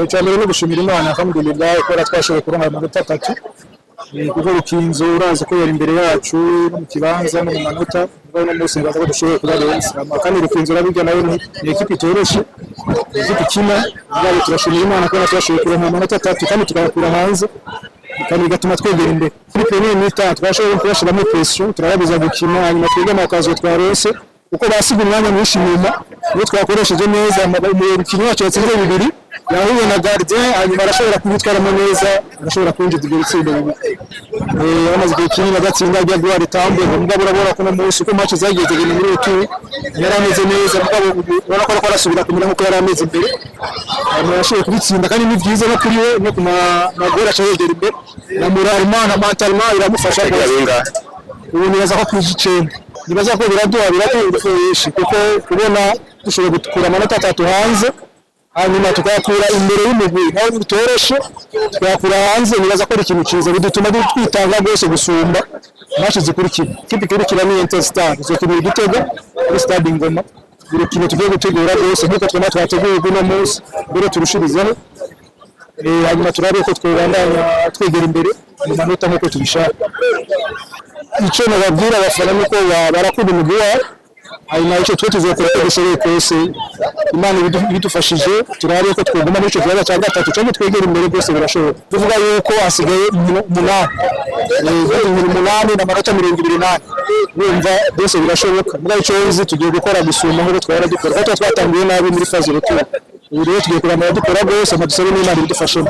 Cyane no gushimira Imana alhamdulillah ko twashoboye kuronka amanota 3 kuko Rukinzo urazi ko yari imbere yacu no mu kibanza no mu manota no munsi ngaza ko dushoboye kubarenza kandi Rukinzo rabijya nayo ni equipe itoroshe ikipe kina nayo turashimira Imana ko twashoboye kuronka amanota 3 kandi tukayakura hanze kandi bigatuma twegera imbere kuri premier mita twashoboye kubashiramo pression turababuza gukina hanyuma twegama akazo twarose uko basiga umwanya mwinshi nyuma iyo twakoresheje neza umukinnyi wacu yatsinze bibiri yahuye na gardien hanyuma arashobora kubitwaramo neza arashobora kwinjiza ibyo bitsinda amaze gukina agatsinda ajya guhara tambe mugabo urabona ko no munsi uko match zagiye zigenda muri utu yarameze neza mugabo urabona ko arasubira kumira nkuko yarameze imbere arashoboye kubitsinda kandi ni byiza no kuri we no kuma magora cyegera imbere na moralment na mentalement iramufasha ubu nibaza ko kwijicenda nibaza ko biraduha biratufasha kuko kubona dushobora gutukura amanota 3 hanze hanyuma tukayakura imbere y'umugwi naho bitoroshe tukayakura hanze nibaza ko ari ikintu cyiza bidutuma twitanga rwose gusumba match zikurikira ikipe ikurikira ni Interstar zokubira igitego kuri Stade Ngoma urukino tugiye gutegura rwose nkuko twateguye uno munsi mbere turushirizaho hanyuma turabe ko twibandanya twegera imbere mu manota nkuko tubishaka icyo nababwira abafana nuko barakunda umugwi wabo hanyuma icyo twe tuzokora ko dushoboye kose Imana bidufashije turabe ko twoguma muri icyo kibazo cya gatatu cyangwa twegera imbere rwose birashoboka tuvuga yuko hasigaye 8 n'amanota 28 numva byose birashoboka muri icyo uzi tugiye gukora gusuma nkuko twara dukora kuko twatangiye nabi muri faze retour ubu rero tugiye kurama dukora rwose amadusabe n'Imana bidufashemo